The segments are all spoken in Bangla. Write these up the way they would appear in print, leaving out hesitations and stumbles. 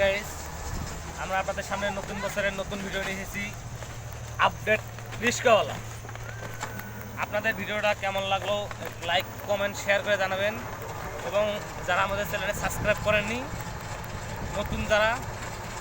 গাইস, আমরা আপনাদের সামনে নতুন বছরের নতুন ভিডিও নিয়ে এসেছি। আপডেট রিস্কাওয়ালা। আপনাদের ভিডিওটা কেমন লাগলো লাইক কমেন্ট শেয়ার করে জানাবেন, এবং যারা আমাদের চ্যানেলে সাবস্ক্রাইব করেননি নতুন যারা,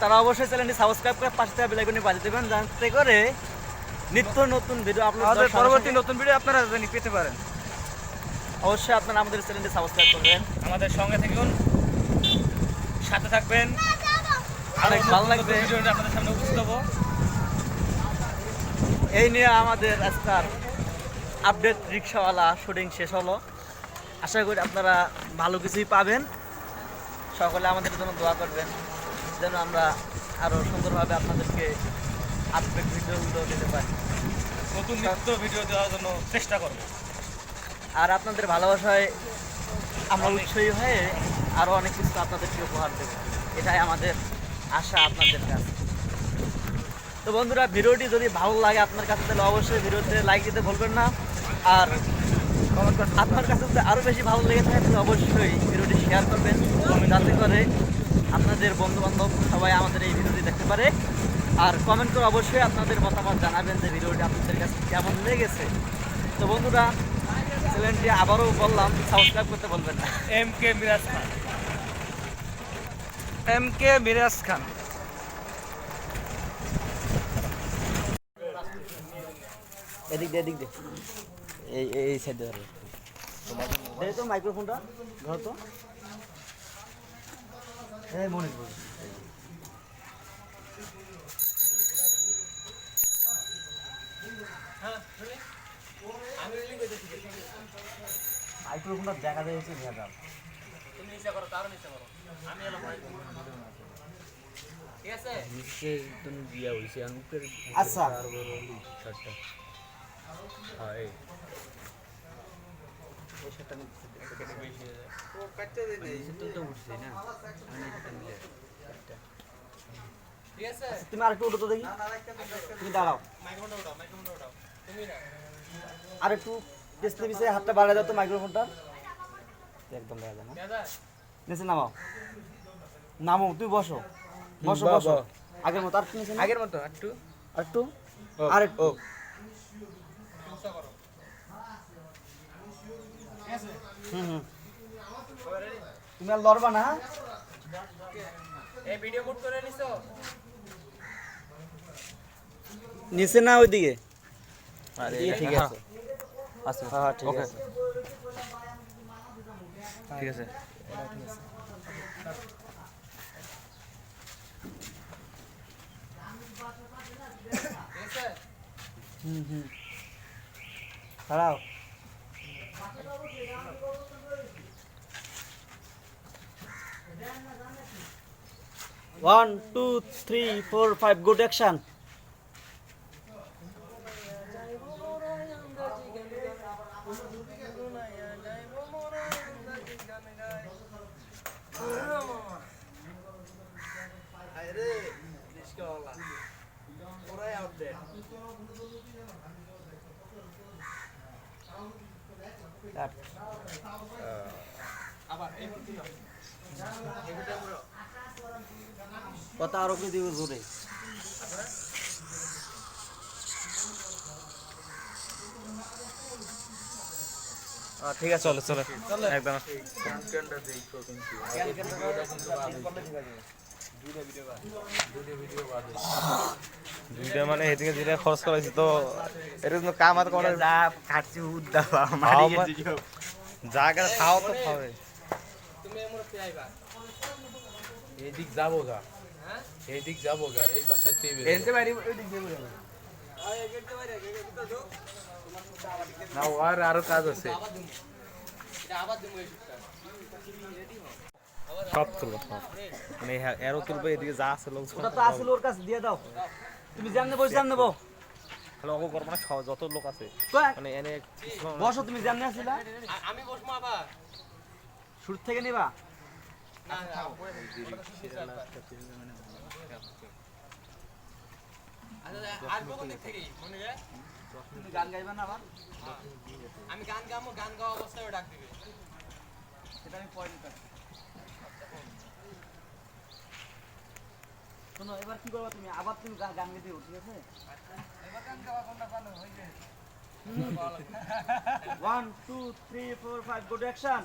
তারা অবশ্যই চ্যানেলটি সাবস্ক্রাইব করে পাশে থাকা বেল আইকনে বাজিয়ে দেবেন, যাতে করে নিত্য নতুন ভিডিও আপলোড আমাদের পরবর্তী নতুন ভিডিও আপনারা জানি পেতে পারেন। অবশ্যই আপনারা আমাদের চ্যানেলটি সাবস্ক্রাইব করবেন। আমাদের সঙ্গে থাকুন, সাথে থাকবেন। অনেক ভালো লাগবে ভিডিওটা আপনাদের সামনে উপস্থিত হবো। এই নিয়ে আমাদের আজকাল আপডেট রিক্সাওয়ালা শুটিং শেষ হলো। আশা করি আপনারা ভালো কিছুই পাবেন। সকলে আমাদের জন্য দোয়া করবেন যেন আমরা আরও সুন্দরভাবে আপনাদেরকে আপডেট ভিডিওগুলো দিতে পারি, নতুন নিত্য ভিডিও দেওয়ার জন্য চেষ্টা করবো। আর আপনাদের ভালোবাসায় আমরা উৎসাহী হয়ে আরও অনেক কিছু আপনাদেরকে উপহার দেব, এটাই আমাদের আশা আপনাদের কাছে। তো বন্ধুরা, ভিডিওটি যদি ভালো লাগে আপনার কাছে, তাহলে অবশ্যই ভিডিওতে লাইক দিতে ভুলবেন না। আর আপনার কাছে যদি আরও বেশি ভালো লেগে থাকে তাহলে অবশ্যই ভিডিওটি শেয়ার করবেন, যাতে করে আপনাদের বন্ধুবান্ধব সবাই আমাদের এই ভিডিওটি দেখতে পারে। আর কমেন্ট করে অবশ্যই আপনাদের মতামত জানাবেন যে ভিডিওটি আপনাদের কাছে কেমন লেগেছে। তো বন্ধুরা, চ্যানেলটি আবারও বললাম সাবস্ক্রাইব করতে বলবেন না। MK মিরাজ খান। MK মিরাজ খান। এদিক দে এই সাইড ধরে দে তো মাইক্রোফোনটা ধর তো। এই মনে করুন মাইক্রোফোনটা দেখা যাচ্ছে ভেজাল। তুমি নিচে করো, তারও নিচে করো, আমি এলাম ঠিক আছে। নিচে একদম দিয়া হইছে আর উপরে আচ্ছা শার্টটা হ্যাঁ এই শার্টটা ও কাটতে দেই নাই। নিচে তো উঠছে না আমি এটা নিলে শার্টটা ঠিক আছে। তুমি আরেকটু উঠো তো দেখি। তুমি দাঁড়াও, মাইক্রোফোনটা উঠাও, মাইক্রোফোনটা উঠাও। তুমি না আরেকটু পেছনে পিছিয়ে হাতটা বাড়ায় দাও তো মাইক্রোফোনটা। একদম দেখা যায় না। দাদা নিচে নামাও, নামো, তুমি বসো বসো বসো আগের মতো। আর নিচে নাও। আগের মতো একটু আরেকটু আরেকটু সমস্যা করো। ঠিক আছে। হুম তুমি আর লড়বা না। এই ভিডিও মুড করে নিছো? নিচে না ওইদিকে। আরে ঠিক আছে আচ্ছা হ্যাঁ ঠিক আছে ঠিক আছে ঠিক আছে। দাঁড়াও। 1 2 3 4 5 গুড অ্যাকশন। আরে রিস্কাওয়ালা ওরাই আপডেট। আবার এই ভিডিও কথা আরো কি দিব জোরে। ঠিক আছে চলো চলো একদম দুইটা মানে এদিকে যেটা খরচ করাইছি তো এটা কিন্তু কাম আর করে যা কাটছি উদ্দাবা যা করে খাও তো খাবে তুমি এমন আইবা। এইদিক যাবো গা হ্যাঁ এইদিক যাবো গা এই বাসাতে এনতে বাইরে ওই দিক দিয়ে বলে আয় গেটে বাইরে গেটে ভিতর ঢোক। না আর আরো কাজ আছে আবার দিমু, এটা আবার দিমু এই শুটটা। রেডি হও। সব তুলবো সব মানে এরও তুলবে এদিকে যা আছে লোক ওটা তো আসলে ওর কাছে দিয়ে দাও। তুমি জানতে বসে জান নেবো তাহলে অগো করবো না যত লোক আছে তো মানে এনে বসো। তুমি জানতে আসিলা আমি বসবো আবার। শুরু থেকে নিবা। না আর কোন দিক থেকে মনে যায়? তুমি গান গাইবা না আবার? আমি গান গাবো, গান গাওয়া অবস্থায় ডাক দিবে। সেটা আমি পরে নিতে শোনো এবার কি করবা তুমি আবার তুমি গান গেতে ঠিক আছে 1 2 3 4 5 গুড অ্যাকশন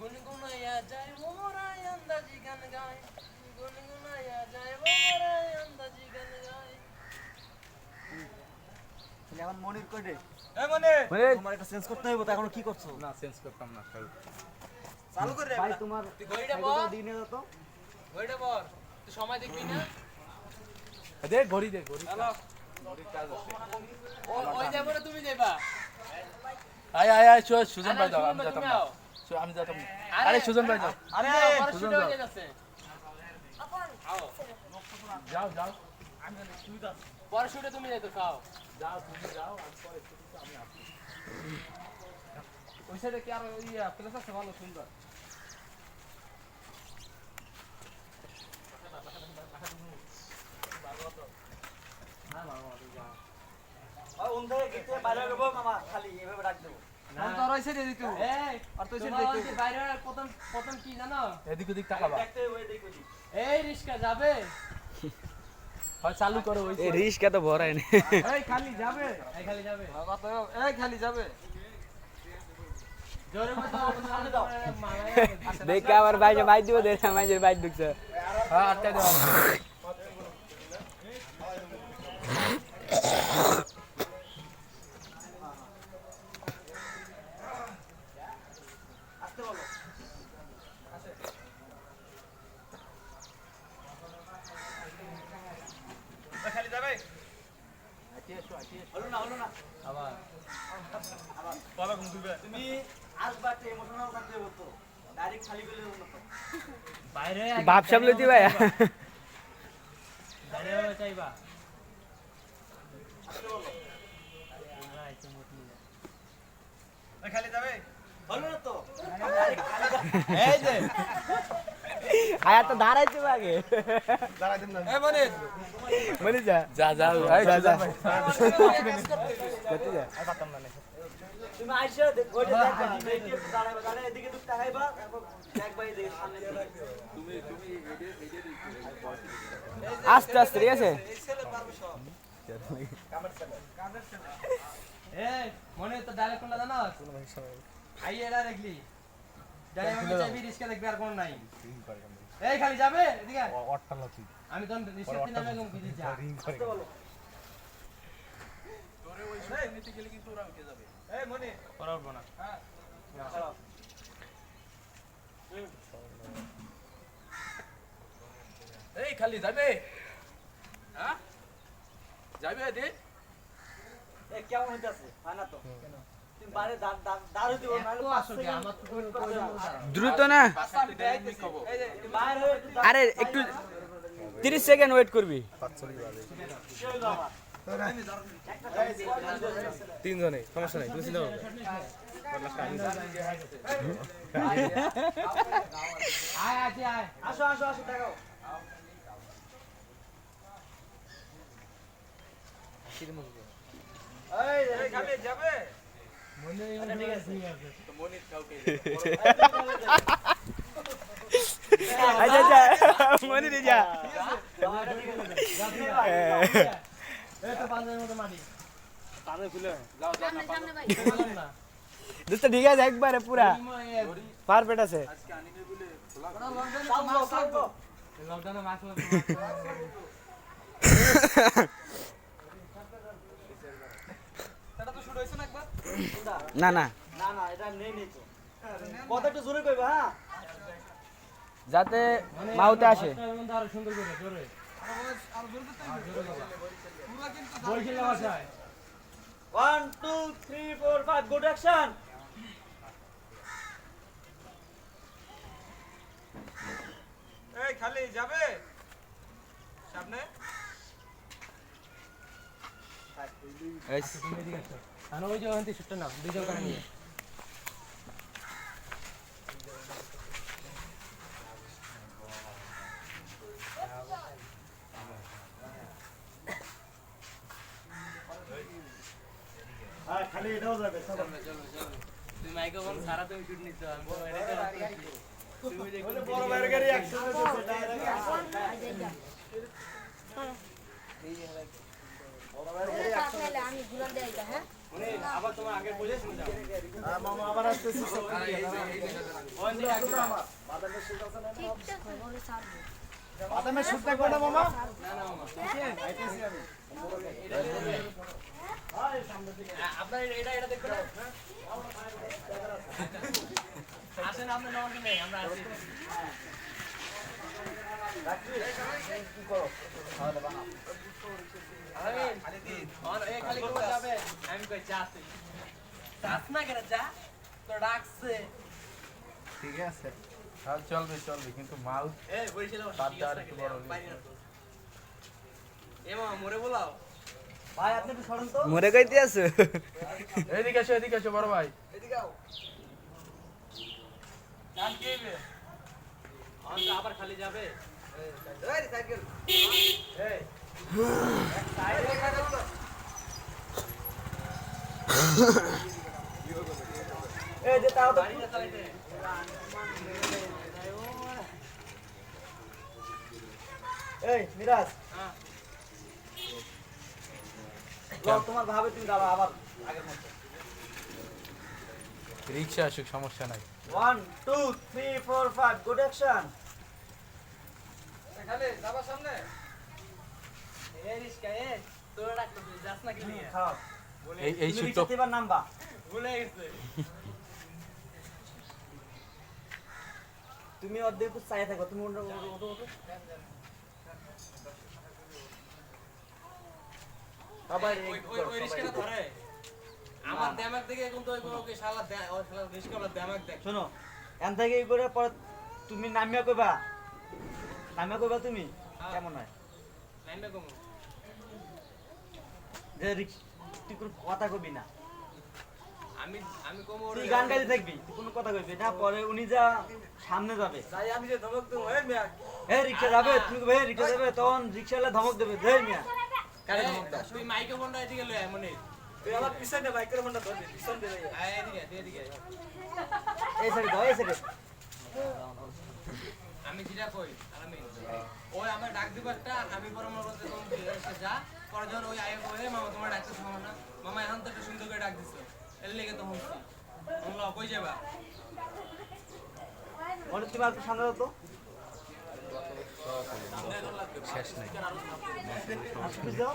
গুনগুনাইয়া যায় মোরাই আন্দাজি গান গায় গুনগুনাইয়া যায় মোরাই আন্দাজি গান গায় এখন মনির কই রে এ মনে তোমার এটা চেঞ্জ করতে হবে তো এখন কি করছো না চেঞ্জ করতাম না চালু করে ভাই তোমার তুই ঘড়িটা বল দিনে দাও তো ঘড়িটা বল তুই সময় দেখবি না দে ঘড়ি হ্যালো ওই যাবো না তুমি যাবা আয় আয় আয় সুজন ভাই দাও আমি যেতাম তুমি না আও। আমি যেতাম না আরে সুজন ভাই দাও আরে পরে সুজন শুরু যাও। হয়ে যাচ্ছে আও যাও যাও পরে শুটে তুমি যাইতো খাও যাও তুমি যাও আমি পরে আমি আসছি ওই সাইডে কি আর প্লেস আছে ভালো সুন্দর ওই ওন থেকে গেটে বাইরে যাবো মামা খালি এভাবে ডাক দেবো কোন তোর ওই সাইডে দিতু এই আর তুই সাইডে দিতু বাইরে প্রথম প্রথম কি জানো এদিক ওদিক তাকাবা দেখতে ওই দেখো দি এই রিস্কা যাবে হয় চালু করো ওই এই রিস্কা তো ভরাই না এই খালি যাবে এই খালি যাবে এই খালি যাবে জোরে মতো সামনে দাও। দেখে আবার বাইরে বাইর দিব দেখে মাইজের বাইর ঢুকছে হ্যাঁ আটটা দাও আসতে বলো খালি যাবে হলো না আবার আবার বলো ঘুম দিবে তুমি আসবা তে ইমোশনাল থাকতে হবে তো ডাইরেক্ট খালি করে দেবো না তো বাইরে বাপ সামনে লইতে ভাই বাইরে চাইবা আসতে বলো খালি যাবে হলো না তো ডাইরেক্ট খালি এই যে আয়া তো দাঁড়াইতে আগে এই মনে মানে যা যা যা যা যা তুমি আইসা ওইটা দেখবা দেখে দাঁড়াবে দাঁড়ায় এদিকে তো তাকাইবা তারপর দেখবা এই দিকে সামনে তুমি আস্তে আস্তে ঠিক আছে এই মনে তো ডাইরেক্ট কোনটা জানো আই এরা দেখলি ডাইরেক্ট আমি চাইবি রিস্কা দেখবি আর কোন নাই এই খালি যাবে এদিকে আমি তো রিস্কা তিন নামে কম কিছু যা আসতে বলো এই মনে করা উঠবো না চলো এই খালি যাবে হ্যাঁ যাবে এদি এ কেমন হইতাছে হয় না তো তুমি বাইরে দাঁড় হইতে বলো নাহলে আসো কি আমার তো কোনো প্রয়োজন দ্রুত না বাইরে হয়ে একটু আরে একটু 30 সেকেন্ড ওয়েট করবি কি হইলো আমার তিনজনে সমস্যা নাই তুমি চিন্তা করবে আয় আছে আয় আসো আসো আসো দেখাও এই খালি যাবে মনে ঠিক আছে। তো মনির কাউকে আচ্ছা আচ্ছা মনে দিয়ে যা এই তো পাঁচজনের মতো মাটি যাও যাও না বললাম না দোস্ত ঠিক আছে একবারে পুরা পারফেক্ট আছে আজকে আনিবে বলে খোলা লকডাউনে মাছ এটা তো শুট হইছে না একবার না না না না এটা নেই নেই তো কথা একটু জোরে কইবা হ্যাঁ যাতে মাউতে আসে আরো সুন্দর করে জোরে বলছিল ভাষায় 1 2 3 4 5 গুড অ্যাকশন এই খালি যাবে সামনে তুমি এদিকে আসো আর ওই যে ওখান থেকে শুটটা নাও দুইজন করে নিয়ে হ্যাঁ খালি এটাও যাবে চলো তুমি মাইক্রোফোন সারা তুমি শুট নিতে তুমি বড় বাইরে গাড়ি অ্যাকশন হচ্ছে ডাইরেক্ট আমি ঘুরান দেয় হ্যাঁ আবার তোমার আগে বলেছ না মামা আবার আসতেছি বাদামের সুপ থাকবে না মামা আপনার এটা এটা দেখবেন আসেন আপনার নম্বর নেই আমরা আসি কি করো খালি কোথাও যাবে আমি কই যাচ্ছি যাস না কেন যা তো ডাকছে ঠিক আছে তাহলে চলবে চলবে কিন্তু মাল এই বরিশালে বাদ দেওয়ার একটু বড় হলে। এমা মরে বলাও ভাই আপনি একটু সরেন তো মরে গাইতে আছে এদিকে এসো বড় ভাই এদিকে আও গান কে বে আবার খালি যাবে এই সাইকেল এই সাইডে কাটো এই যে তাও তো গাড়িটা চালাইতে এই মিরাজ হ্যাঁ তোমার ভাবে তুমি দাঁড়া আবার আগের মতো রিক্সা আসুক সমস্যা নাই 1 2 3 4 5 গুড অ্যাকশন খালি যাবা সামনে এই রিস্কা এ তোর ডাকতে যাস না কি নিয়ে খাও এই তুমি সুতো রিক্সা নাম্বা ভুলে গেছে তুমি অর্ধেক একটু চাই থাকো তুমি ওঠো ওঠো ওঠো সবাই ওই রিস্কাটা ধরে আমার দেমাগ থেকে এখন তো ওই কোনো কি শালা ওই শালা রিস্কাওয়ালা দেমাগ দেখ শোনো এন থেকে এই করে পরে তুমি নামিয়া কইবা তুমি কেমন হয় লাইনটা কম যে তুই কোনো কথা কবি না আমি আমি কম তুই গান গাইতে থাকবি তুই কোনো কথা কইবি না পরে উনি যা সামনে যাবে তাই আমি যে ধমক দেব এই মিয়া হে রিক্সা যাবে তুমি কইবে হে রিক্সা যাবে তখন রিক্সাওয়ালা ধমক দেবে ধে মিয়া কারে ধমক দাও তুই মাইক্রোফোনটা এদিকে লয় মনে তুই আমার পিছনে মাইক্রোফোনটা ধরবি পিছন দে আয় এদিকে এদিকে এই সাইড দাও এই সাইড আমি যেটা কই আর আমি ওই আমার ডাক দিব একটা আমি পরামর্শ করতে তুমি যা পরে যখন ওই আয় কই মামা তোমার ডাকতে থামো না মামা এখন তো একটু সুন্দর করে ডাক দিছো এর লেগে তো হচ্ছে তোমরা কই যাবা ওরে তুমি আর সামনে দাও তো শেষ নাই আসতে যাও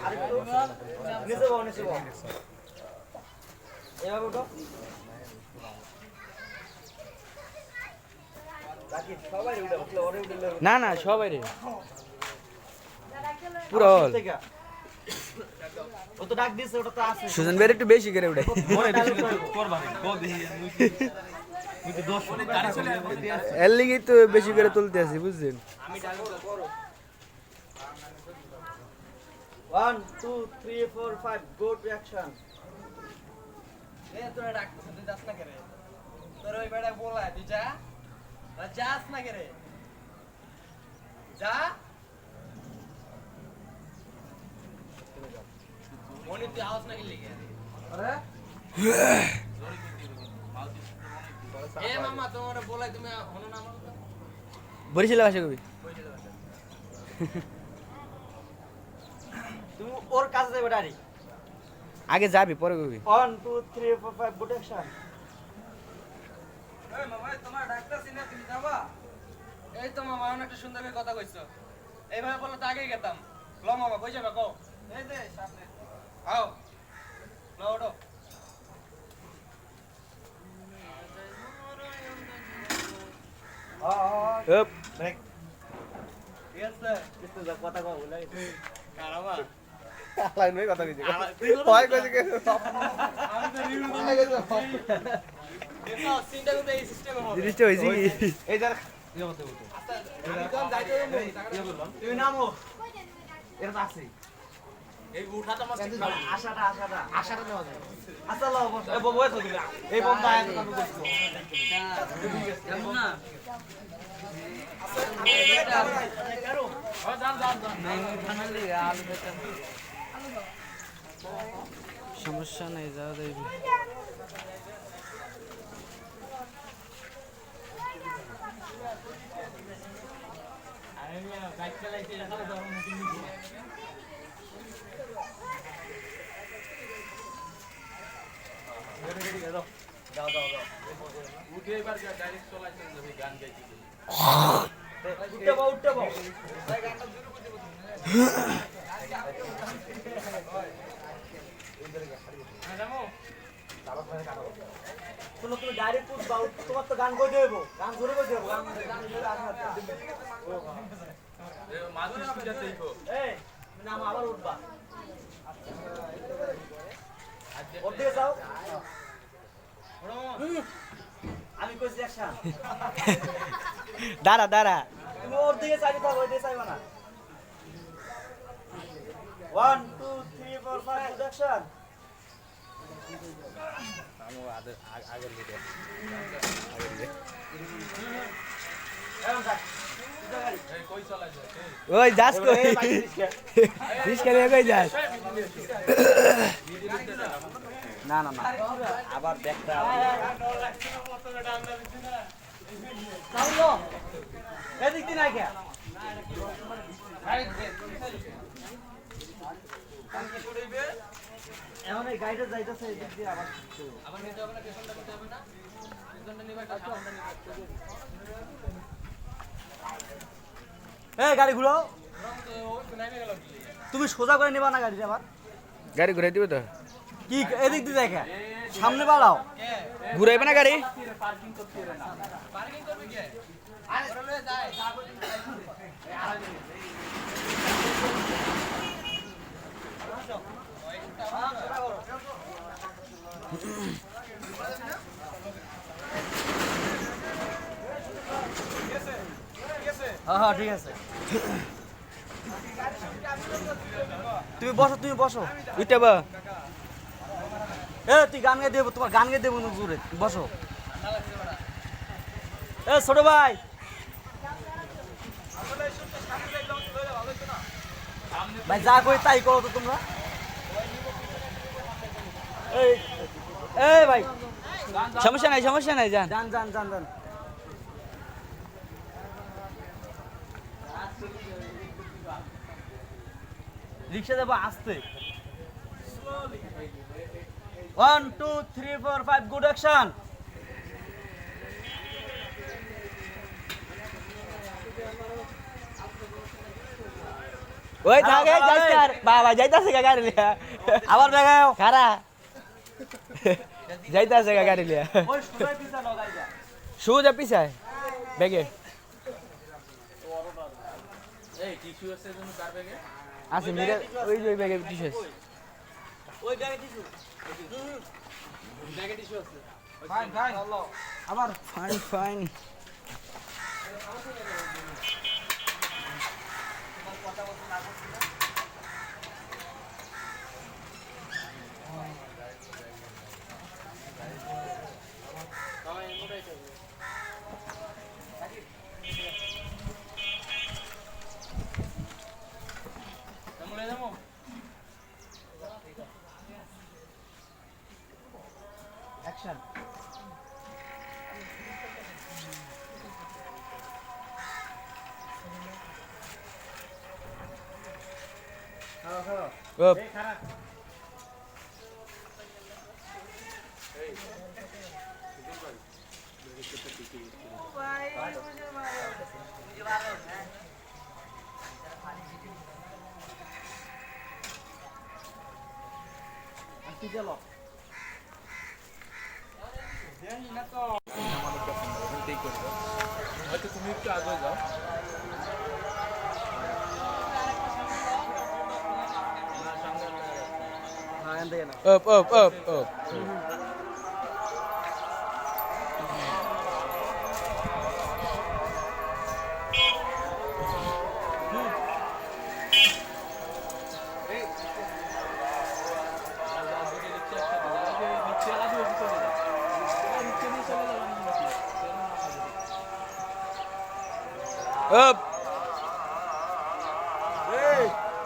আর একটু নিচে বও এভাবে উঠো বাকি সবাই উঠে ওরে উঠে না না সবাই রে পুরো হল ও তো ডাক দিছে ওটা তো আছে সুজন বের একটু বেশি করে উঠে এর লিগে তো বেশি করে তুলতে আছি বুঝছেন আমি ডাক করো 1 2 3 4 5 গো টু অ্যাকশন এ তোরা ডাকতে তুই যাস না করে তোর ওই বেটা বলা তুই যা যাস না করে যা মনে তুই আওয়াজ না গেলি আরে এ মামা তোমার বলাই তুমি হনো না আমার কথা বরিশালে ভাষা কবি তুমি ওর কাছে যাবে ডাইরেক্ট আগে যাবি পরে কবি 1 2 3 4 5 গুড অ্যাকশন এই মামা তোমার ডাকতাছি না তুমি যাবা এই তো মামা অনেক একটা সুন্দর করে কথা কইছো এইভাবে বললে তো আগেই গেতাম ল মামা কই যাবে কও এই দে সামনে আও ল ওঠো up ব্রেক ঠিক আছে একটু যা কথা কও বলে কারামা লাইন ভাই কথা কইছে কয় কইছে কে আমি তো রিভিউ দেখো সিনটা কিন্তু এই সিস্টেমে হবে জিনিসটা হইছে কি এই যার আচ্ছা আমি তো যাইতে হবে তুমি নামো এর আছে এই উঠাটা মাছ আশাটা নেওয়া যায় আচ্ছা লাও বস এ বউ বসে দিলা এই বন্ধ আয়া তো কাম করছো কেমন না সমস্যা নাই যাওয়া যাইবে বাইক চালাইতে ডাইরেক্ট চলাইছেন যাবে গান গাইতে গিয়ে। উঠতে বউ শোনো তুমি ডাইরেক্ট উঠবা তোমার তো গান কই দেবো গান ধরে কই দেবো গান মাঝে পূজা দেখো এই নাম আবার উঠবা ওর দিকে যাও আমি কইছি অ্যাকশন দাঁড়া তুমি ওর দিকে চাইতে থাকো ওই দিকে চাইবা না 1 2 3 4 5 অ্যাকশন এই কই চলাইছে ওই যাস কই রিস্কা নিয়ে কই যাস না আবার দেখতে এদিক দিন আগে এখন এই গাড়িটা যাইতেছে এদিক দিয়ে আবার নিতে হবে না পেছনটা নিতে হবে না পেছনটা নিবা সামনটা নিবা এই গাড়ি ঘুরাও তুমি সোজা করে নিবা না গাড়িটা আবার গাড়ি ঘুরাই দিবে তো কি এদিক দিয়ে দেখে সামনে বাড়াও ঘুরাইবে না গাড়ি পার্কিং করতে হবে না পার্কিং করবে কে আরে চলে যায় হ্যাঁ ঠিক আছে তুমি বসো উঠতে বা এ তুই গান গাই দেবো তোমার গান গাই দেবো দূরে বসো এ ছোট ভাই ভাই যা করি তাই করো তো তোমরা এই ভাই সমস্যা নাই যান যান রিক্সা যাবো আসতে 1 2 3 4 5 গুড অ্যাকশন ওই থাকে যাস আর বাবা যাইতাছে গাড়ি লিয়া আবার দেখাও খারা যাইতাছে গাড়ি লিয়া ওই সোজা পিছা লাগাই যা সোজা পিছায় ব্যাগে এই টিস্যু আছে জন্য কার ব্যাগে আছে মিরে ওই যে ব্যাগে টিস্যু আছে ওই ব্যাগে টিস্যু ব্যাগে টিস্যু আছে ফাইন আবার ফাইন কেমন যাবো অ্যাকশন ওপ হয়তো তুমি একটু আগে যাও ওপ ওপ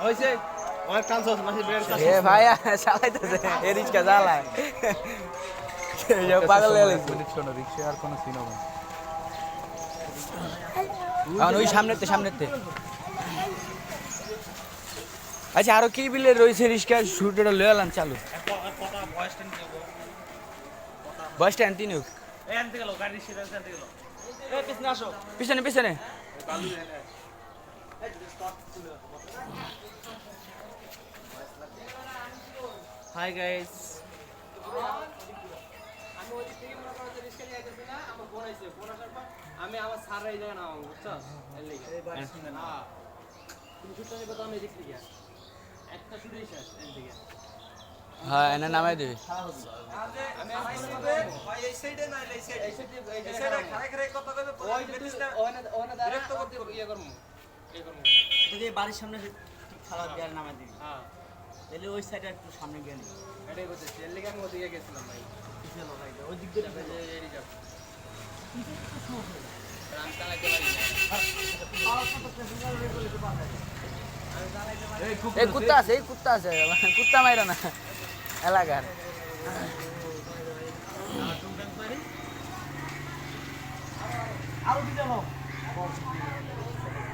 হইছে অনেক টান চলছে মাসি ব্রেক এ ভাই চালাইতেছে এ রিক্সা চালায় পাগল হয়ে গেছে শোনো রিক্সা আর কোনো সিন হবে এখন ওই সামনেতে আচ্ছা আরো কি বিলে রয়েছে রিক্সা শুটটা লয়ে এলাম চালু বস স্ট্যান্ড তিনুক এই আনতে গেল গাড়ি রিক্সা আনতে গেল পিছনে আসো। পিছনে পিছনে হাই গাইস। আমি আমার স্যার এই জায়গা নাও বুঝছো এর লাগি হ্যাঁ তুমি শুতে নিবে তো আমি এদিক থেকে একটা শুধুই শেষ এর দিকে হ্যাঁ এনে নামাই দিবি আমি ভাই এই সাইডে না এই সাইডে এই সাইডে খাড়া খাড়া কথা কইবে ওই যে ওনা ওনা ডাইরেক্ট করতে ইয়ে করমু তুই বাড়ির সামনে খাড়া দিয়ে নামাই দিবি হ্যাঁ তাহলে ওই সাইডে একটু সামনে গিয়ে নি এটাই বলতে এর লাগি আমি ওদিকে গেছিলাম ভাই চলো ভাই ওই দিক দিয়ে এড়ি যাও রাম চালাতে পারি এই কুত্তা আছে কুত্তা মাইরা না এলাকার আরো দিতে